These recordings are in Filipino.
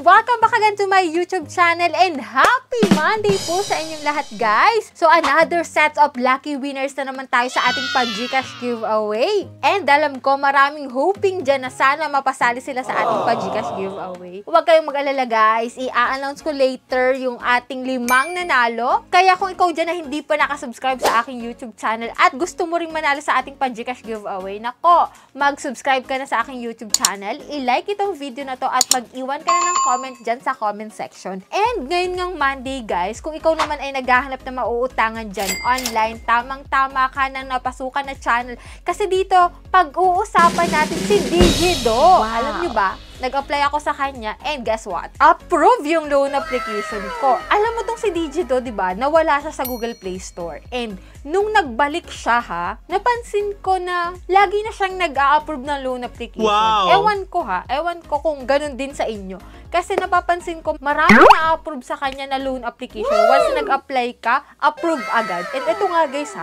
Welcome back again to my YouTube channel and happy Monday po sa inyong lahat, guys! So, another set of lucky winners na naman tayo sa ating pag-Gcash giveaway. And alam ko, maraming hoping dyan na sana mapasali sila sa ating pag-Gcash giveaway. Huwag kayong mag-alala, guys. I-announce ko later yung ating 5 nanalo. Kaya kung ikaw dyan na hindi pa nakasubscribe sa aking YouTube channel at gusto mo ring manalo sa ating pag-Gcash giveaway, nako, mag-subscribe ka na sa aking YouTube channel, i-like itong video na to at mag-iwan ka na ng comment dyan sa comment section. And ngayon ngang Monday, guys, kung ikaw naman ay naghahanap na mauutangan dyan online, tamang-tama ka na napasukan na channel. Kasi dito, pag-uusapan natin si Digido. Wow. Alam nyo ba? Nag-apply ako sa kanya and guess what? Approve yung loan application ko. Alam mo tong si Digido, di ba? Nawala siya sa Google Play Store. And nung nagbalik siya, napansin ko na lagi na siyang nag-a-approve ng loan application. Wow. Ewan ko kung ganun din sa inyo. Kasi napapansin ko, marami na-approve sa kanya na loan application. Once nag-apply ka, approve agad. And ito nga, guys,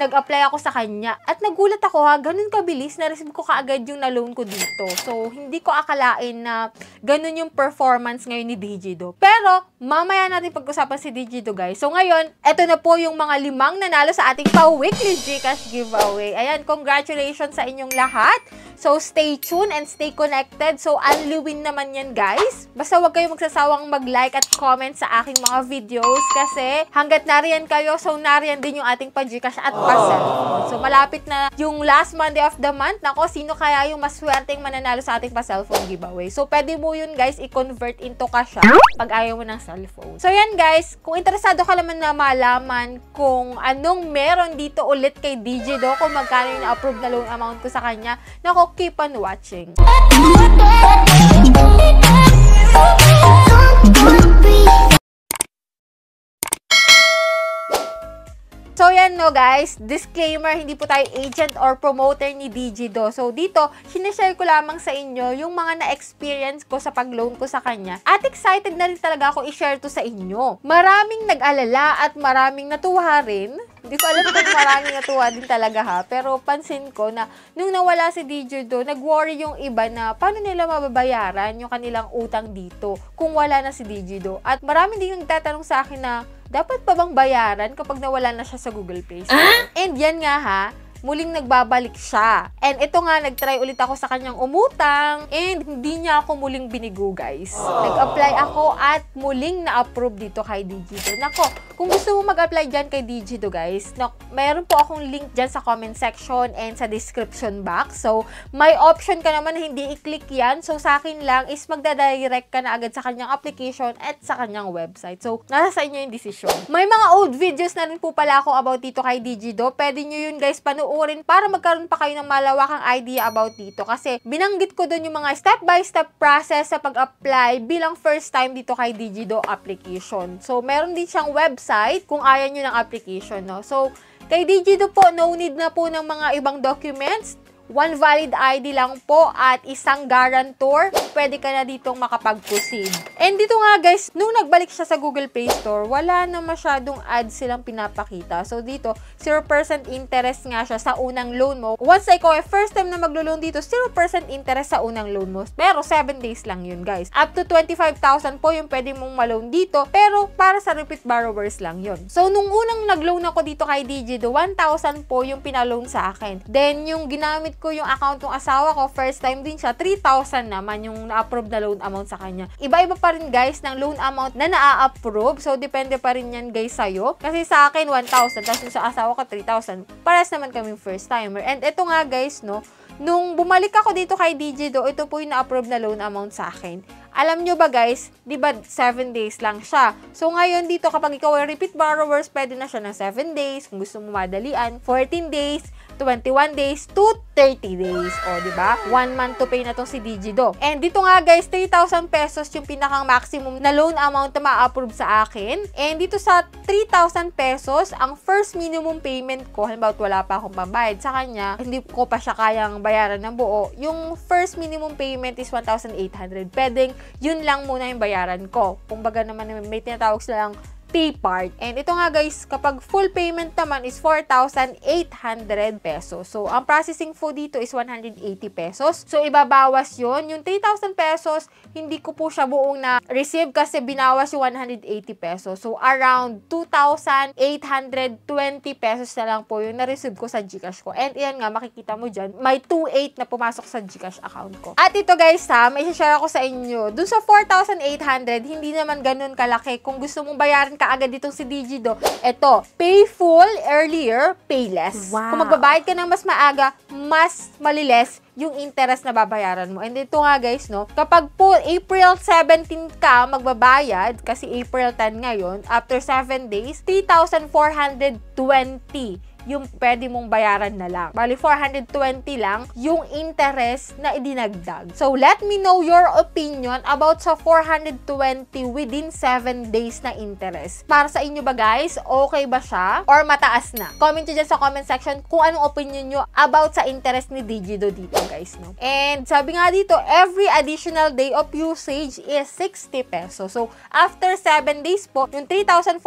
nag-apply ako sa kanya. At nagulat ako, ganun kabilis, na-receive ko kaagad yung na-loan ko dito. So, hindi ko akalain na ganun yung performance ngayon ni Digido. Pero, mamaya natin pag-usapan si Digido, guys. So, ngayon, eto na po yung mga 5 nanalo sa ating pa-weekly Gcash giveaway. Ayan, congratulations sa inyong lahat. So, stay tuned and stay connected. So, unliwin naman yan, guys. Basta huwag kayong magsasawang mag-like at comment sa aking mga videos kasi hanggat nariyan kayo, so nariyan din yung ating pa-Gcash at pa-cellphone. So, malapit na yung last Monday of the month. Nako, sino kaya yung maswerteng mananalo sa ating pa-cellphone giveaway? So, pwede mo yun, guys, i-convert into cash pag ayaw mo ng cellphone. So, yan, guys. Kung interesado ka naman na malaman kung anong meron dito ulit kay Digido, kung magkano yung na-approve na loan amount ko sa kanya, nako, keep on watching. So, yan no, guys. Disclaimer, hindi po tayo agent or promoter ni Digido. So, dito, sinishare ko lamang sa inyo yung mga na-experience ko sa pag-loan ko sa kanya. At excited na rin talaga ako i-share to sa inyo. Maraming nag-alala at maraming natuwa rin. Hindi ko alam kung maraming natuwa din talaga pero pansin ko na nung nawala si Digido, nag-worry yung iba na paano nila mababayaran yung kanilang utang dito kung wala na si Digido. At maraming din nagtatanong sa akin na dapat pa bang bayaran kapag nawala na siya sa Google Play Store? And yan nga muling nagbabalik siya. And ito nga, nag-try ulit ako sa kanyang umutang and hindi niya ako muling binigo, guys. Nag-apply ako at muling na-approve dito kay Digido. Nako, kung gusto mo mag-apply dyan kay Digido, guys, mayroon po akong link dyan sa comment section and sa description box. So, may option ka naman na hindi i-click yan. So, sa akin lang is magdadirect ka na agad sa kanyang application at sa kanyang website. So, nasa sa inyo yung decision. May mga old videos na rin po pala ako about dito kay Digido. Pwede nyo yun, guys, panoorin para magkaroon pa kayo ng malawakang idea about dito. Kasi binanggit ko doon yung mga step-by-step process sa pag-apply bilang first time dito kay Digido application. So, meron din siyang website kung ayaw nyo ng application, no? So, kay Digido po, no need na po ng mga ibang documents. One valid ID lang po at isang guarantor, pwede ka na ditong makapag-proceed. And dito nga, guys, nung nagbalik siya sa Google Play Store, wala na masyadong ads silang pinapakita. So dito, 0% interest nga siya sa unang loan mo. Once ikaw ay first time na maglo-loan dito, 0% interest sa unang loan mo. Pero 7 days lang yun, guys. Up to 25,000 po yung pwede mong ma-loan dito, pero para sa repeat borrowers lang yun. So nung unang nag-loan ako dito kay Digido, 1,000 po yung pinaloan sa akin. Then yung ginamit ko yung account ng asawa ko, first time din siya, 3,000 naman yung na-approve na loan amount sa kanya. Iba-iba pa rin, guys, ng loan amount na na-approve. So, depende pa rin yan, guys, sa'yo. Kasi sa akin, 1,000. Tapos sa asawa ko, 3,000. Pares naman kaming first timer. And ito nga, guys, no, nung bumalik ako dito kay Digido, ito po yung na-approve na loan amount sa akin. Alam nyo ba, guys, di ba 7 days lang siya? So, ngayon dito, kapag ikaw ay repeat borrowers, pwede na siya ng 7 days. Kung gusto mo madalian, 14 days, 21 days to 30 days. O, di ba? 1 month to pay na tong si Digido. And dito nga, guys, 3,000 pesos yung pinakang maximum na loan amount na ma-approve sa akin. And dito sa 3,000 pesos, ang first minimum payment ko, halimbawa wala pa akong pambayad sa kanya, hindi ko pa siya kayang bayaran ng buo, yung first minimum payment is 1,800. Pwedeng yun lang muna yung bayaran ko. Kung baga naman may tinatawag silang pay part. And ito nga guys, kapag full payment naman is 4,800 pesos. So, ang processing fee dito is 180 pesos. So, ibabawas yon. Yung 3,000 pesos, hindi ko po siya buong na-receive kasi binawas yung 180 pesos. So, around 2,820 pesos na lang po yung na-receive ko sa GCash ko. And yan nga, makikita mo dyan, may 2,800 na pumasok sa GCash account ko. At ito guys ha, may share ako sa inyo. Dun sa 4,800, hindi naman ganun kalaki. Kung gusto mong bayaran ka agad ditong si Digido, eto, pay full earlier, pay less. Wow. Kung magbabayad ka ng mas maaga, mas maliles yung interest na babayaran mo. And ito nga guys, no, kapag po April 17 ka magbabayad, kasi April 10 ngayon, after 7 days, 3,420 yung pwede mong bayaran na lang. Bali, 420 lang yung interest na idinagdag. So, let me know your opinion about sa 420 within 7 days na interest. Para sa inyo ba guys, okay ba siya? Or mataas na? Comment nyo dyan sa comment section kung anong opinion nyo about sa interest ni Digido dito guys. No? And sabi nga dito, every additional day of usage is 60 pesos. So, after 7 days po, yung 3,420,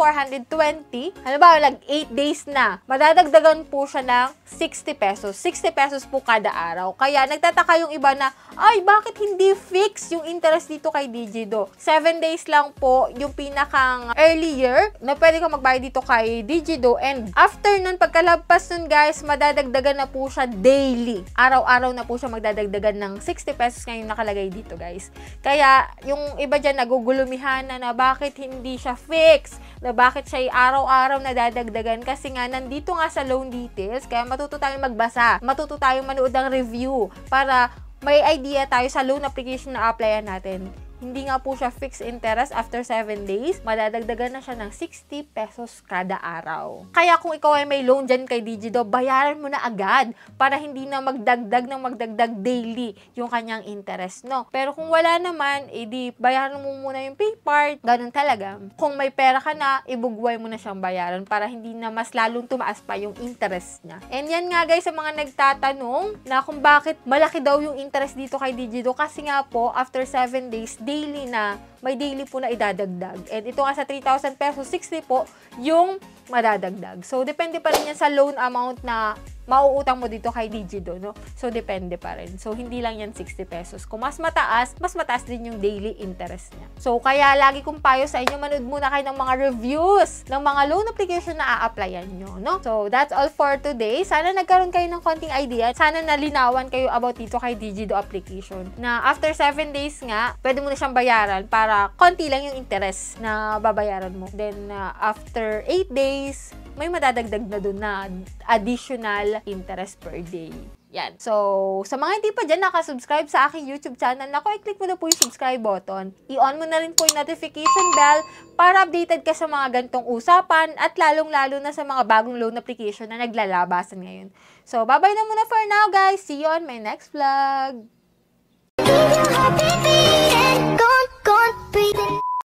ano ba, like 8 days na, madadagdagan po siya ng 60 pesos. 60 pesos po kada araw. Kaya nagtataka yung iba na, ay, bakit hindi fix yung interest dito kay Digido? 7 days lang po yung pinakang earlier na pwede ka magbayad dito kay Digido. And after nun, pagkalabas nun guys, madadagdagan na po siya daily. Araw-araw na po siya magdadagdagan ng 60 pesos ngayon nakalagay dito guys. Kaya yung iba dyan nagugulumihan na bakit hindi siya fix, na bakit siya araw-araw na dadagdagan, kasi nga nandito nga sa loan details, kaya matuto tayong magbasa, matuto tayong manood ng review para may idea tayo sa loan application na applyan natin. Hindi nga po siya fixed interest after 7 days, madadagdagan na siya ng 60 pesos kada araw. Kaya kung ikaw ay may loan dyan kay Digido, bayaran mo na agad para hindi na magdagdag daily yung kanyang interest, no? Pero kung wala naman, edi bayaran mo muna yung pay part, ganun talaga. Kung may pera ka na, ibugway mo na siyang bayaran para hindi na mas lalong tumaas pa yung interest niya. And yan nga guys, sa mga nagtatanong na kung bakit malaki daw yung interest dito kay Digido, kasi nga po, after 7 days, daily na, may daily po na idadagdag. And ito nga sa 3,000 pesos, 60 po yung madadagdag. So, depende pa rin yan sa loan amount na mauutang mo dito kay Digido, no? So, depende pa rin. So, hindi lang yan 60 pesos. Kung mas mataas din yung daily interest niya. So, kaya lagi kong payo sa inyo, manood muna kayo ng mga reviews ng mga loan application na a-applyan nyo, no? So, that's all for today. Sana nagkaroon kayo ng konting idea. Sana nalinawan kayo about dito kay Digido application. Na after 7 days nga, pwede mo na siyang bayaran para konti lang yung interest na babayaran mo. Then, after 8 days, may madadagdag na dun na additional interest per day. Yan. So, sa mga hindi pa dyan nakasubscribe sa aking YouTube channel, i-click mo na po yung subscribe button. I-on mo na rin po yung notification bell para updated ka sa mga gantong usapan at lalong-lalo na sa mga bagong loan application na naglalabasan ngayon. So, bye-bye na muna for now guys. See you on my next vlog.